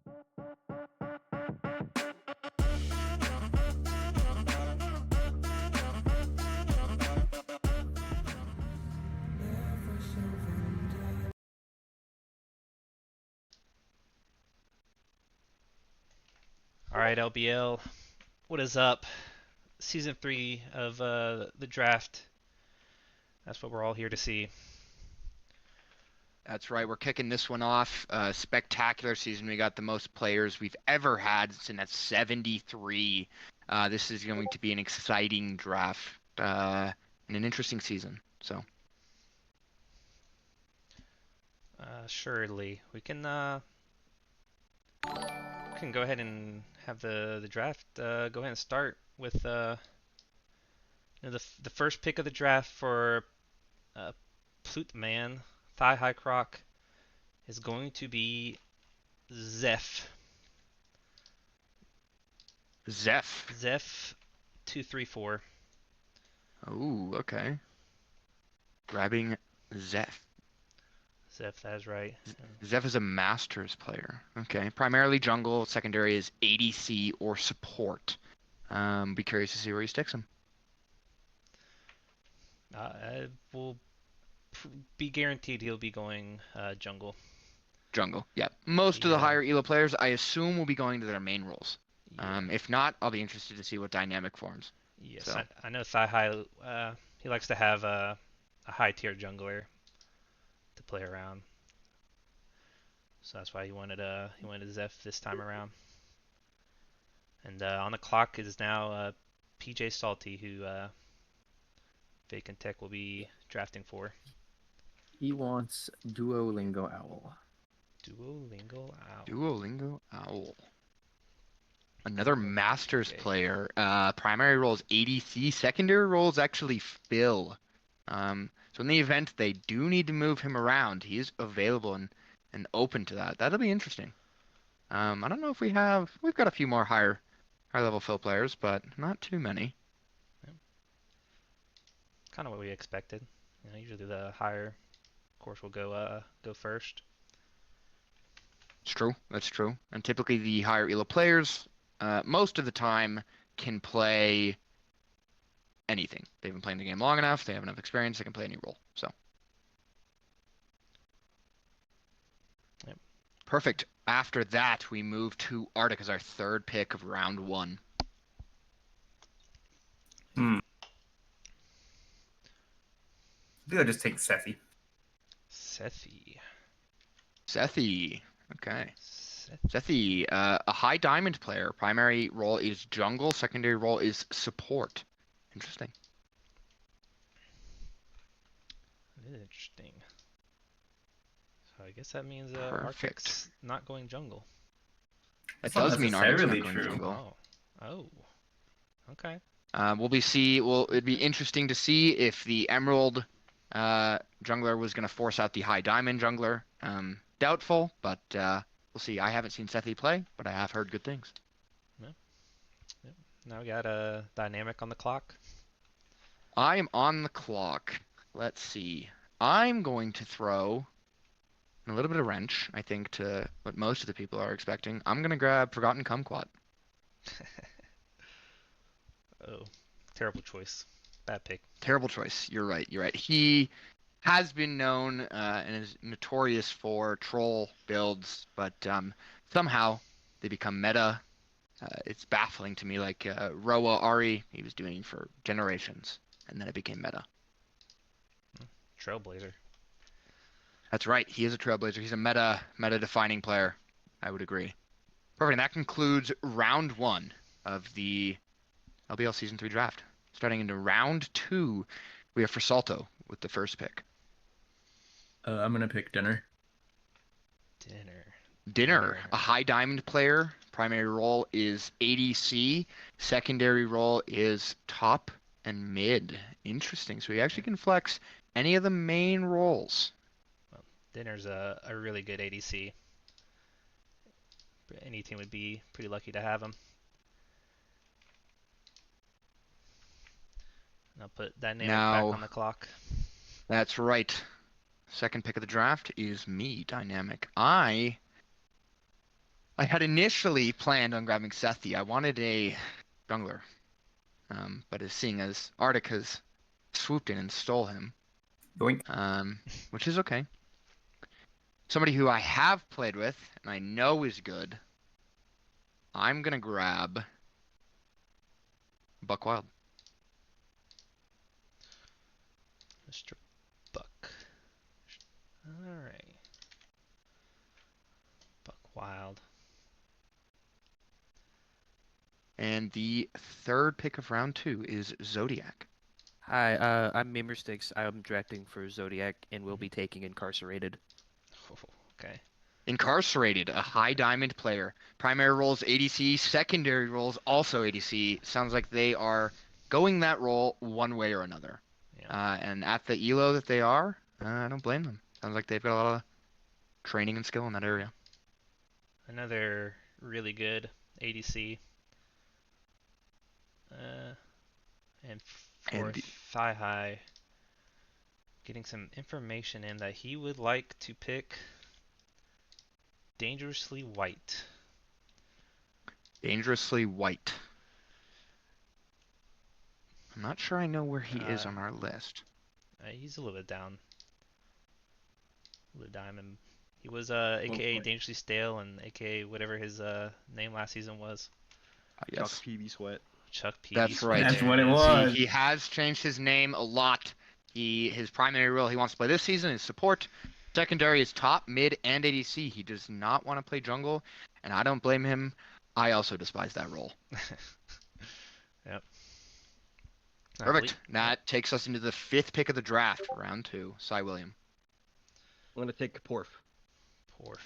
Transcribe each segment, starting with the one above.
All right, LBL, what is up? Season 3 of the draft. That's what we're all here to see. That's right. We're kicking this one off. Spectacular season. We got the most players we've ever had. It's in at 73. This is going to be an exciting draft and an interesting season. So, Surely we can go ahead and have the draft. Go ahead and start with the first pick of the draft for Plutman Thigh High Croc is going to be Zeph. Zeph 234. oh, okay. Grabbing Zeph. Zeph, that's right. Zeph is a Masters player. Okay. Primarily jungle. Secondary is ADC or support. Be curious to see where he sticks him. I will be guaranteed he'll be going jungle. Jungle, yeah. Most of the Yeah. higher ELO players, I assume, will be going to their main roles. Yeah. If not, I'll be interested to see what dynamic forms. Yes, So. I know Thigh High. He likes to have a high tier jungler to play around, so that's why he wanted Zeph this time around. And on the clock is now PJ Salty, who Vacant Tech will be drafting for. He wants Duolingo Owl. Duolingo Owl. Another Masters player. Primary role is ADC. Secondary role is actually Phil. So in the event they do need to move him around, he is available and open to that. That'll be interesting. I don't know if we've got a few more high level Phil players, but not too many. Yeah. Kind of what we expected. Usually the higher course will go first. It's true. That's true. And typically the higher ELO players, most of the time, can play anything. They've been playing the game long enough. They have enough experience. They can play any role. So. Yep. Perfect. After that, we move to Arctic as our third pick of round 1. I think I'll just take Sethi. Sethi. Okay. Sethi, a high diamond player. Primary role is jungle. Secondary role is support. Interesting. Interesting. So I guess that means Arctic's not going jungle. It does mean Arctic's not going true. jungle. Oh. Okay. It'd be interesting to see if the Emerald jungler was going to force out the high diamond jungler. Doubtful, but we'll see. I haven't seen Sethi play, but I have heard good things. Yep. Now we got a dynamic on the clock. I am on the clock. Let's see. I'm going to throw a little bit of wrench, I think, to what most of the people are expecting. I'm going to grab Forgotten Kumquat. Oh, terrible choice. Bad pick. Terrible choice. You're right. He has been known and is notorious for troll builds, but somehow they become meta. It's baffling to me, like Roa Ari, he was doing for generations, and then it became meta. Trailblazer. That's right. He is a trailblazer. He's a meta-defining player. I would agree. Perfect. And that concludes round 1 of the LBL Season 3 draft. Starting into round 2, we have Salto with the first pick. I'm gonna pick Dinner. Dinner, a high diamond player. Primary role is ADC. Secondary role is top and mid. Interesting. So he actually can flex any of the main roles. Well, Dinner's a really good ADC. Any team would be pretty lucky to have him. I'll put Dynamic back on the clock. That's right. Second pick of the draft is me, Dynamic. I I had initially planned on grabbing Sethi. I wanted a jungler, but seeing as Arctic has swooped in and stole him, Yoink. which is okay. Somebody who I have played with and I know is good. I'm gonna grab Buck Wild. Mr. Buck. Alright. Buck Wild. And the third pick of round 2 is Zodiac. Hi, I'm Mamersticks. I'm drafting for Zodiac and will be taking Incarcerated. Oh, okay. Incarcerated, a high diamond player. Primary role is ADC, secondary role is also ADC. Sounds like they are going that role one way or another. Yeah. And at the elo that they are, I don't blame them. Sounds like they've got a lot of training and skill in that area. Another really good ADC. And for And the- Thigh High, getting some information in that he would like to pick Dangerously White. Dangerously White. I'm not sure I know where he is on our list. He's a little bit down. A little diamond. He was AKA Dangerously Stale and AKA whatever his name last season was. Yes. Chuck PB Sweat. Chuck P. That's right. That's what it There was. He has changed his name a lot. His primary role he wants to play this season is support. Secondary is top, mid, and ADC. He does not want to play jungle, and I don't blame him. I also despise that role. Yep. Perfect. That takes us into the 5th pick of the draft, round 2. Cy William. I'm gonna take Porf. Porf.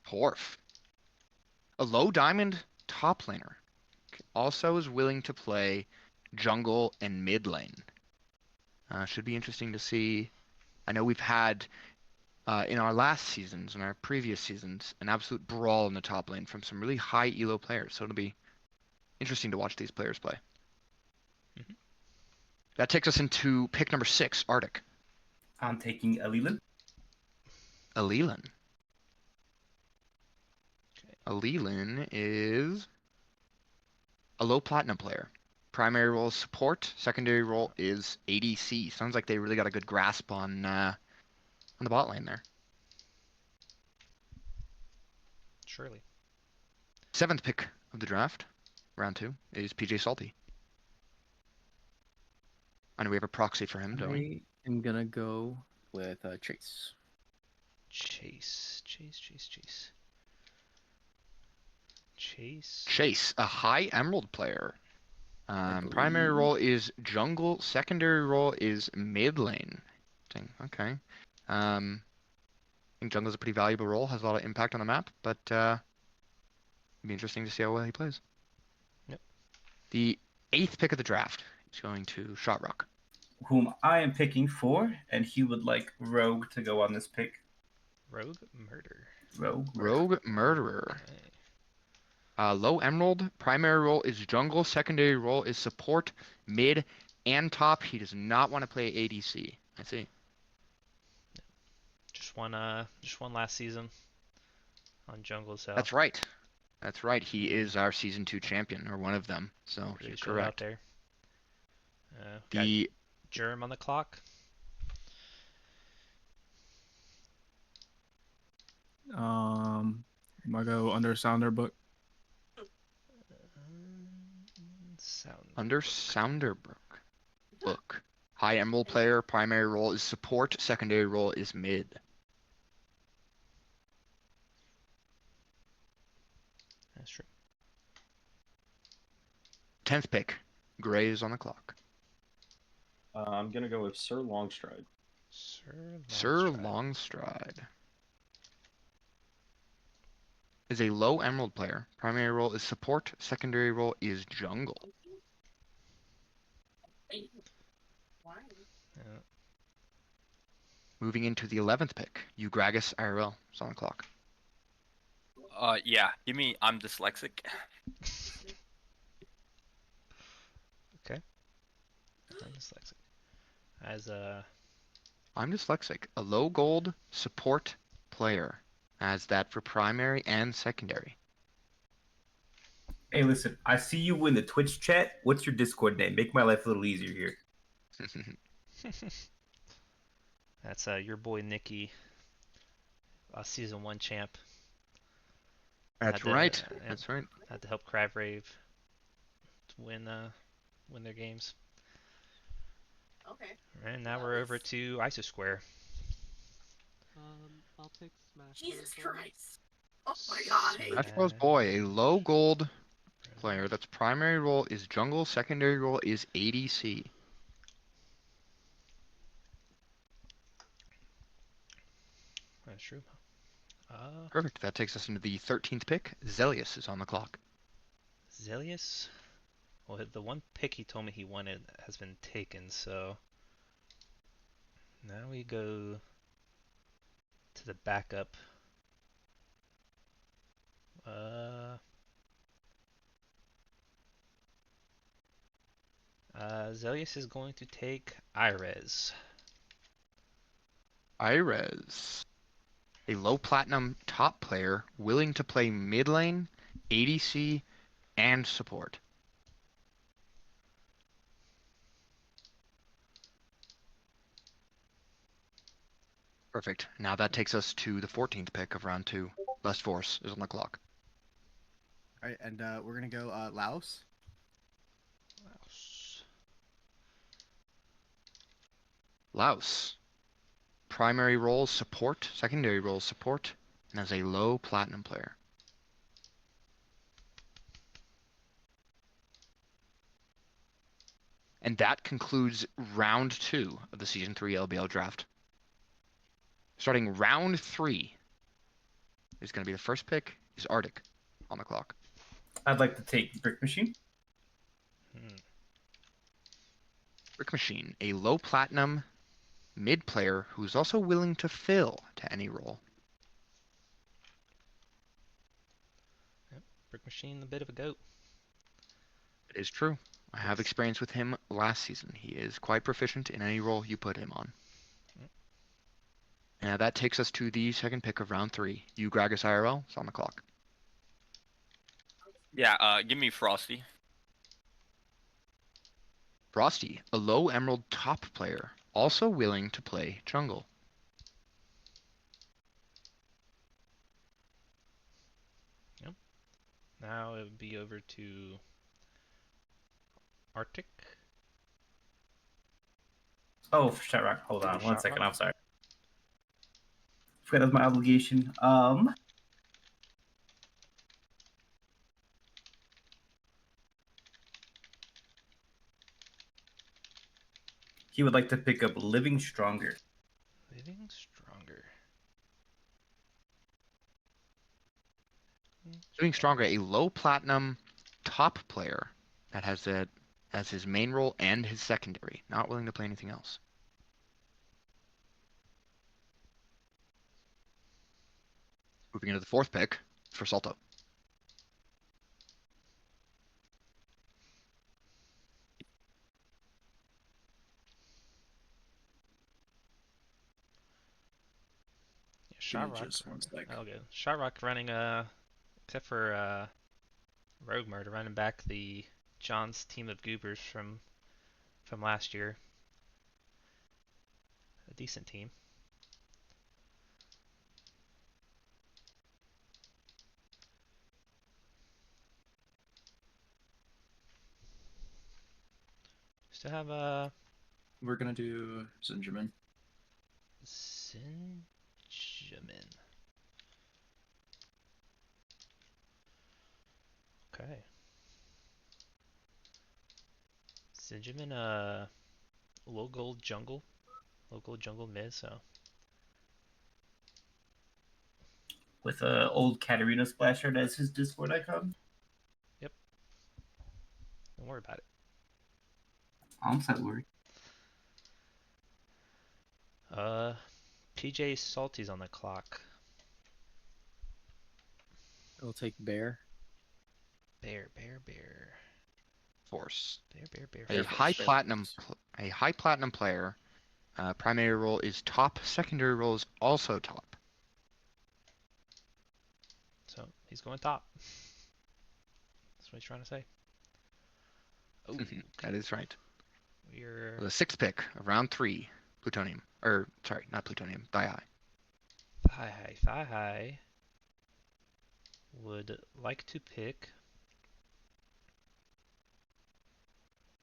Porf. A low diamond top laner. Also is willing to play jungle and mid lane. Should be interesting to see. I know we've had in our last seasons, in our previous seasons, an absolute brawl in the top lane from some really high elo players. So it'll be interesting to watch these players play. Mhm. That takes us into pick number 6, Arctic. I'm taking Lbl. Alelan. Okay. Alelan is a low platinum player. Primary role is support. Secondary role is ADC. Sounds like they really got a good grasp on the bot lane there. Surely. 7th pick of the draft, round 2, is PJ Salty. I know we have a proxy for him, don't we? I am gonna go with Chase. Chase. Chase, a high emerald player. Primary believe. role is jungle. Secondary role is mid lane. Okay. I think jungle's a pretty valuable role. Has a lot of impact on the map, but it'd be interesting to see how well he plays. Yep. The 8th pick of the draft is going to Shotrock. Whom I am picking for, and he would like Rogue to go on this pick. Rogue Murder. Rogue Murderer. Okay. Low emerald. Primary role is jungle. Secondary role is support, mid, and top. He does not want to play ADC. I see. Just one last season on jungle, so That's right. That's right. He is our season 2 champion, or one of them. So really you're showed out correct. there. The Got Germ on the clock. I'm gonna go under Sounder book. Sound. under Sounderbrook book. High emerald player. Primary role is support. Secondary role is mid. That's true. 10th pick. Gray is on the clock. I'm gonna go with Sir Longstride. Sir Longstride is a low emerald player. Primary role is support. Secondary role is jungle. Yeah. Moving into the 11th pick. Ugragas IRL is on the clock. Yeah. Give me. I'm dyslexic. Okay. I'm dyslexic. As I'm dyslexic. A low gold support player. As that for primary and secondary. Hey, listen, I see you in the Twitch chat. What's your Discord name? Make my life a little easier here. That's your boy Nikki, season 1 champ. That's right. That's right. Had to help Crabgrave to win their games. Okay. And now we're over to ISO Square. I'll take Smash. Jesus Christ! Oh my God! Smash Bros. Boy, a low gold player that's primary role is jungle, secondary role is ADC. That's true. Perfect. That takes us into the 13th pick. Zelius is on the clock. Zelius? Well, the one pick he told me he wanted has been taken, so now we go to the backup. Zelius is going to take Irez. Irez, a low platinum top player willing to play mid lane, ADC, and support. Perfect. Now that takes us to the 14th pick of round 2. Less Force is on the clock. All right, and we're gonna go Laos. Laos. Primary role support, secondary role support, and as a low platinum player. And that concludes round 2 of the Season 3 LBL draft. Starting round 3 is going to be the first pick is Arctic on the clock. I'd like to take Brick Machine. Brick Machine, a low platinum mid player who's also willing to fill to any role. Yep. Brick Machine, a bit of a goat. It is true. I have experience with him last season. He is quite proficient in any role you put him on. And that takes us to the second pick of round 3. You, Gragas IRL, is on the clock. Yeah, give me Frosty. Frosty, a low emerald top player, also willing to play jungle. Yep. Now it would be over to Arctic. Oh, for Shatrock. Hold on one second. Shatrock? I'm sorry. Forgot that was my obligation. He would like to pick up Living Stronger. Living Stronger. Living Stronger, a low platinum top player that has that as his main role and his secondary, not willing to play anything else. Moving into the 4th pick for Salto. Yeah, Shatrock. Oh, good. Shatrock running, except for Rogue Murder, running back the John's team of goobers from last year. A decent team. Still have We're gonna do Zinjamin. Sinjamin. Okay. Sinjamin, low gold jungle mid, so. With a old Katarina Splasher as his Discord icon. Yep. Don't worry about it. I'm not worried. PJ Salty's on the clock. I'll take Bear. Bear. Force. Bear. A high platinum player. Primary role is top. Secondary role is also top. So he's going top. what he's trying to say. Oh, That is right. we're The 6th pick of round 3, plutonium. Or, sorry, not plutonium, thigh Thigh High would like to pick.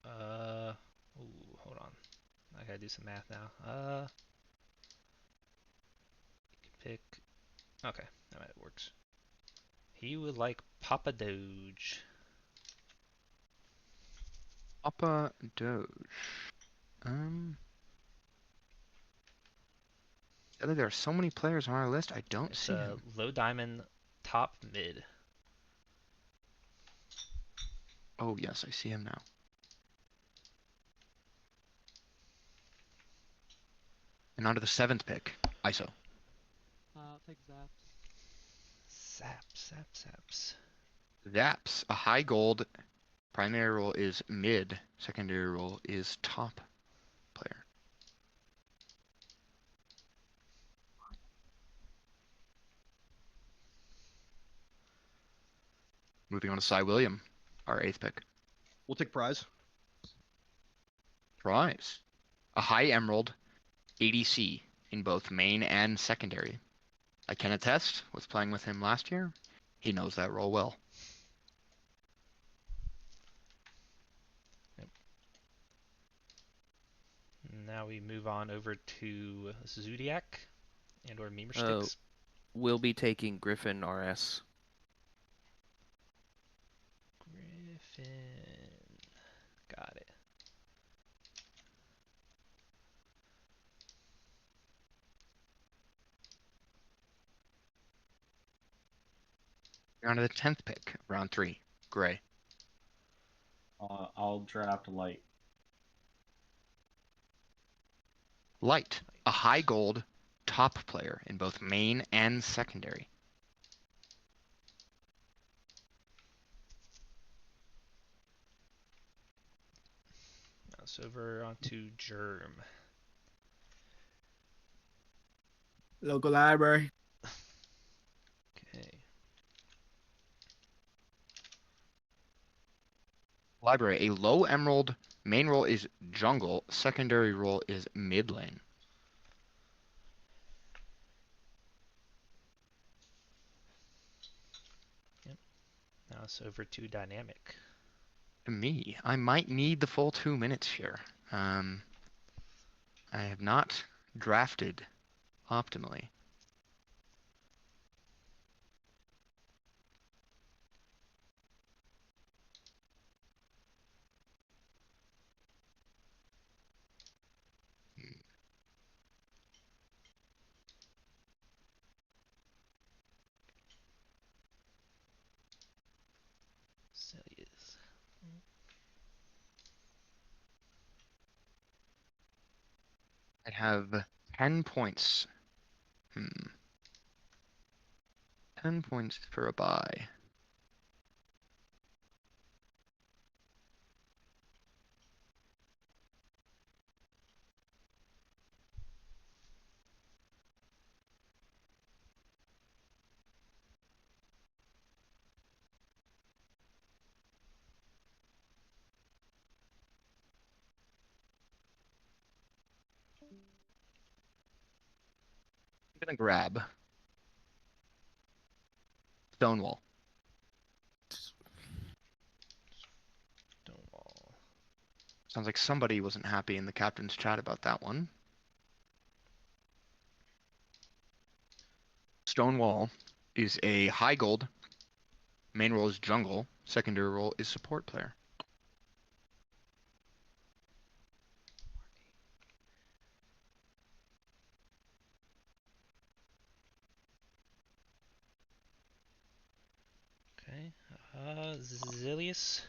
Ooh, hold on. I gotta do some math now. You can pick. Okay, that works. He would like Papa Doge. Papa Doge. There are so many players on our list, I don't It's see a him. low diamond top mid. Oh, yes, I see him now. And on to the 7th pick, ISO. Take Zaps. Zaps, a high gold. Primary role is mid. Secondary role is top player. Moving on to Cy William, our 8th pick. We'll take prize. Prize. A high emerald ADC in both main and secondary. I can attest, was playing with him last year. He knows that role well. Yep. Now we move on over to Zodiac and or Memer Sticks. We'll be taking Griffin RS. Griffin. Got it. We're on to the 10th pick, round 3, Gray. I'll draft Light. Light, a high gold top player in both main and secondary. Now it's over onto Germ. Local library. Okay. Library, a low emerald. Main role is jungle. Secondary role is mid lane. Yep. Now it's over to Dynamic. To me, I might need the full 2 minutes here. I have not drafted optimally. Celius. I have 10 points. 10 points for a buy. I'm gonna grab Stonewall. Stonewall. Sounds like somebody wasn't happy in the captain's chat about that one. Stonewall is a high gold. Main role is jungle. Secondary role is support player. Okay. Zilius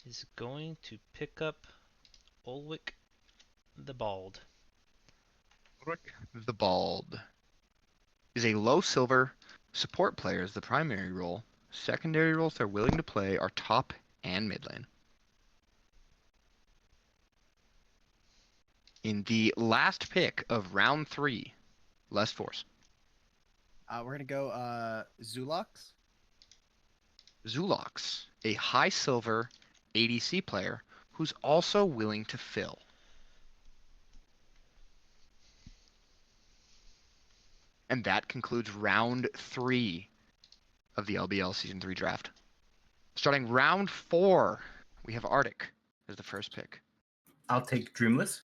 is going to pick up Ulwick the Bald. Ulrich the Bald is a low silver. Support player is the primary role. Secondary roles they're willing to play are top and mid lane. In the last pick of round 3, less force. We're gonna go Zulux. Zulox, a high silver ADC player who's also willing to fill. And that concludes round 3 of the LBL Season 3 draft. Starting round 4, we have Arctic as the first pick. I'll take Dreamless.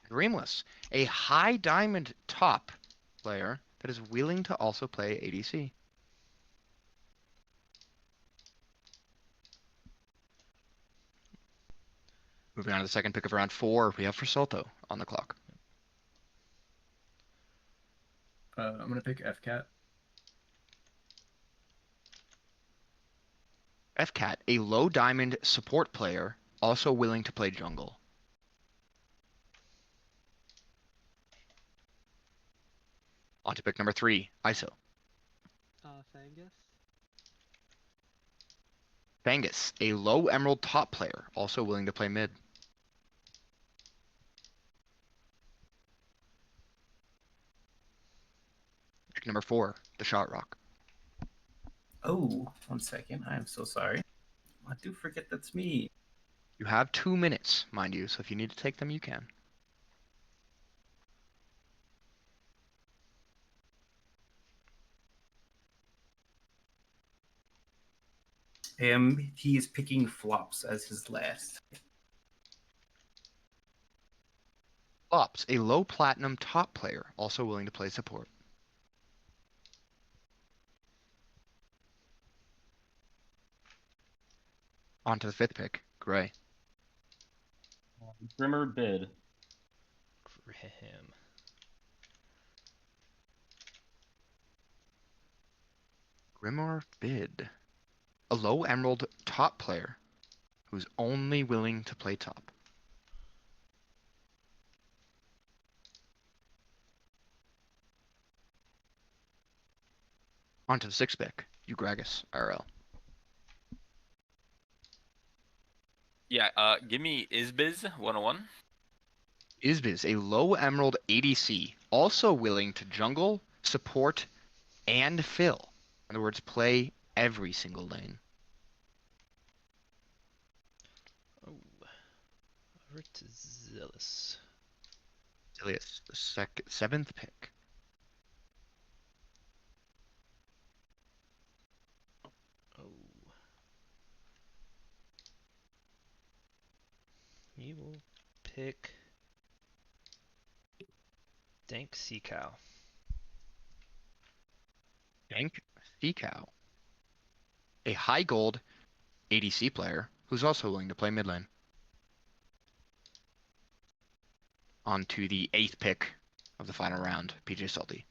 Dreamless, a high diamond top player that is willing to also play ADC. Moving on to the second pick of round 4, we have Frisalto on the clock. I'm gonna pick FCat. FCat, a low diamond support player, also willing to play jungle. On to pick number 3, ISO. Fangus. Fangus, a low emerald top player, also willing to play mid. Pick number 4, the Shot Rock. Oh, 1 second. I am so sorry. I do forget that's me. You have 2 minutes, mind you, so if you need to take them, you can. He is picking flops as his last. Flops, a low platinum top player, also willing to play support. On to the 5th pick, Gray. Grimmer Bid. Grim. Grimoire Bid, a low emerald top player who's only willing to play top. On to the 6th pick, Ugragas RL. Yeah, give me Isbiz 101. Isbiz, a low emerald ADC, also willing to jungle, support, and fill. In other words, play every single lane. Oh. Over to Zealous. Zilius, the 7th pick. Oh. You will pick Dank Sea Cow. Dank Sea Cow, a high gold ADC player who's also willing to play mid lane. On to the 8th pick of the final round, PJ Salty.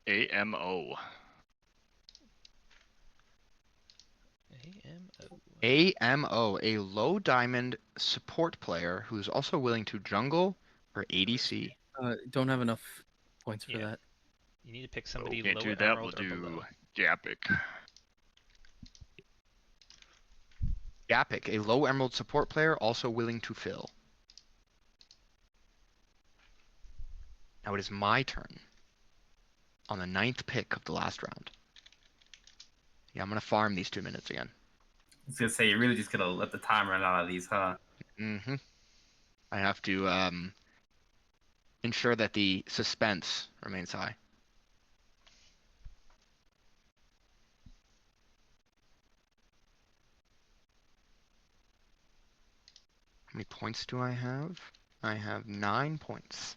AMO. AMO, a low diamond support player who's also willing to jungle or ADC. Don't have enough points for that. You need to pick somebody Can't lower do that. emerald We'll or do below. Japik. Japik, a low emerald support player also willing to fill. Now it is my turn on the 9th pick of the last round. Yeah, I'm going to farm these 2 minutes again. I was gonna say, you're really just gonna let the time run out of these, huh? Mm-hmm. I have to ensure that the suspense remains high. How many points do I have? I have 9 points.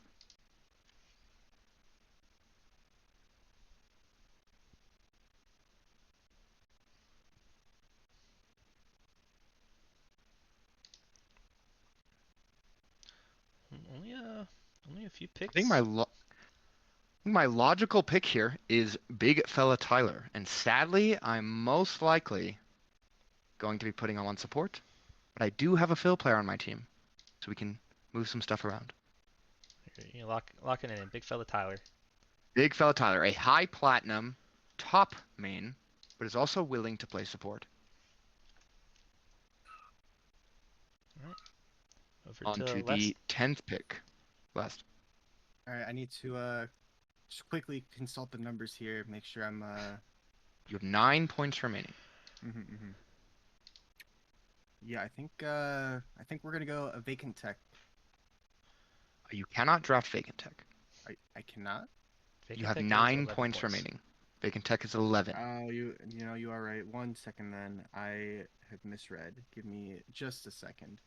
Only a few picks. I think my logical pick here is Big Fella Tyler, and sadly, I'm most likely going to be putting him on support, but I do have a fill player on my team, so we can move some stuff around. You're locking it in. Big Fella Tyler. Big Fella Tyler, a high platinum top main, but is also willing to play support. All right. Over On to to the 10th pick. Last. All right, I need to just quickly consult the numbers here, make sure I'm You have 9 points remaining. Yeah, I think we're gonna go a vacant tech. You cannot draft Vacant Tech. I cannot. You have Tech is 9 11 points remaining. Vacant Tech is 11. Oh, you know you are right. 1 second then. I have misread. Give me just a second.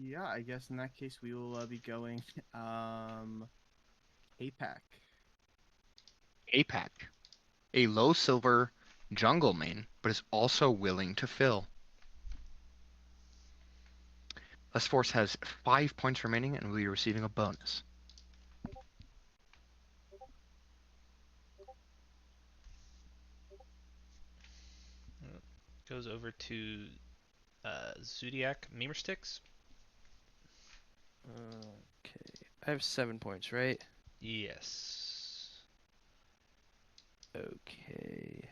Yeah, I guess in that case we will be going APAC. APAC, a low silver jungle main, but is also willing to fill. S-Force has 5 points remaining and will be receiving a bonus. Goes over to Zodiac Memer Sticks. Okay. I have 7 points, right? Yes. Okay.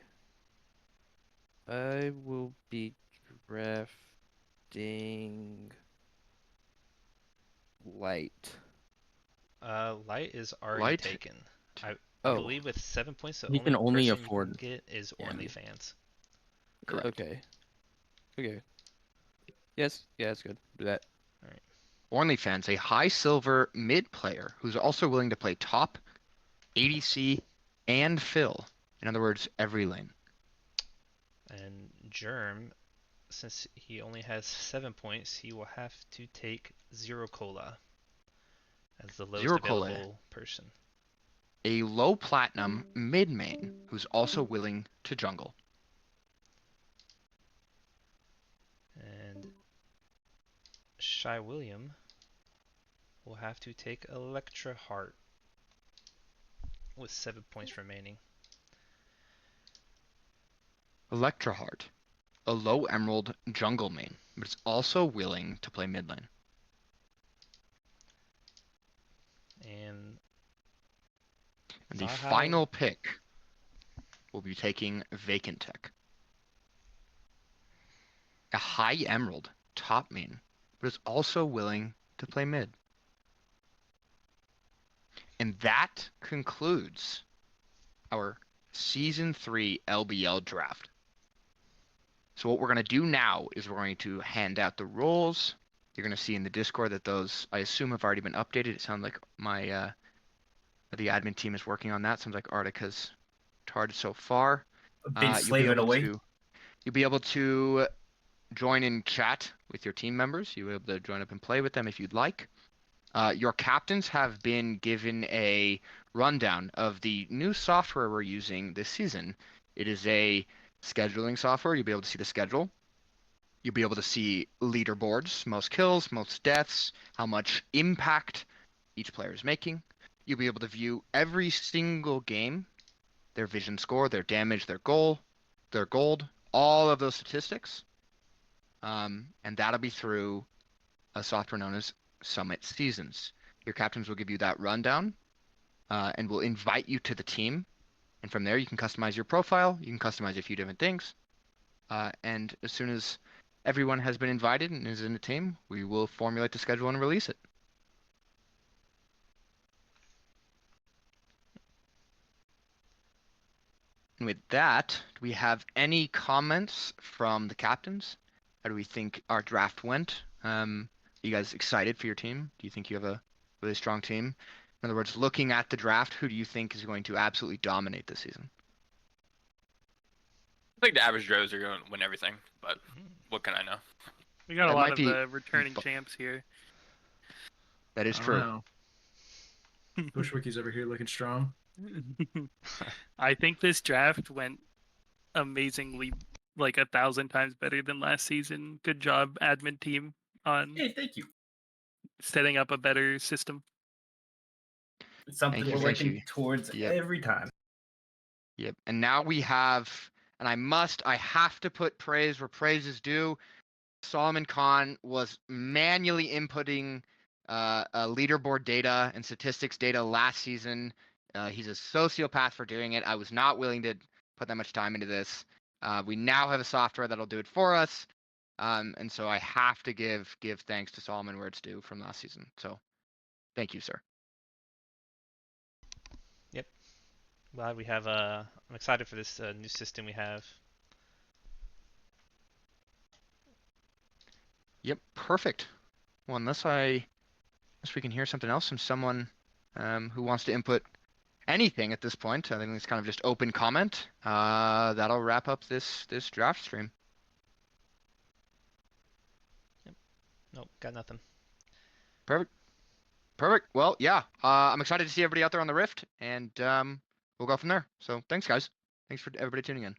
I will be drafting Light. Light is already Light? taken. I Oh, believe with 7 points, the He only can only person afford- you can get is yeah. OnlyFans. Correct. okay. Okay. Yes, yeah, that's good. Do that. OnlyFans, a high silver mid player who's also willing to play top, ADC, and fill. In other words, every lane. And Germ, since he only has 7 points, he will have to take Zero Cola as the lowest Zero Cola, available person. a low platinum mid main who's also willing to jungle. And Shy William will have to take Electra Heart with 7 points remaining. Electra Heart, a low emerald jungle main, but is also willing to play mid lane. And And the Zahao- final pick will be taking Vacant Tech. A high emerald top main, but is also willing to play mid. And that concludes our Season 3 LBL draft. So what we're going to do now is we're going to hand out the roles. You're going to see in the Discord that those, I assume, have already been updated. It sounds like the admin team is working on that. Sounds like Arctica's tarred so far. Been slaving away. You'll be able to join in chat with your team members. You'll be able to join up and play with them if you'd like. Your captains have been given a rundown of the new software we're using this season. It is a scheduling software. You'll be able to see the schedule. You'll be able to see leaderboards, most kills, most deaths, how much impact each player is making. You'll be able to view every single game, their vision score, their damage, their gold, all of those statistics. And that'll be through a software known as Summit Seasons. Your captains will give you that rundown and will invite you to the team. And from there, you can customize your profile. You can customize a few different things. And as soon as everyone has been invited and is in the team, we will formulate the schedule and release it. And with that, do we have any comments from the captains? How do we think our draft went? Are you guys excited for your team? Do you think you have a really strong team? In other words, looking at the draft, who do you think is going to absolutely dominate this season? I think the average Joes are going to win everything, but what can I know? We got That a lot might of be returning champs here. That is I don't true. know. Bushwicky's over here looking strong. I think this draft went amazingly, like 1,000 times better than last season. Good job, admin team, on Hey, thank you. setting up a better system. It's something Thank we're you, thank working you. towards Yep. every time. Yep. And now we have, and I have to put praise where praise is due. Solomon Khan was manually inputting leaderboard data and statistics data last season. He's a sociopath for doing it. I was not willing to put that much time into this. We now have a software that'll do it for us. And so I have to give thanks to Solomon where it's due from last season. So thank you, sir. Yep. Glad we have. I'm excited for this new system we have. Yep, perfect. Well, unless we can hear something else from someone who wants to input anything at this point, I think it's kind of just open comment. That'll wrap up this draft stream. Yep. Nope. Got nothing. Perfect. Well, yeah. I'm excited to see everybody out there on the Rift, and we'll go from there. So thanks, guys. Thanks for everybody tuning in.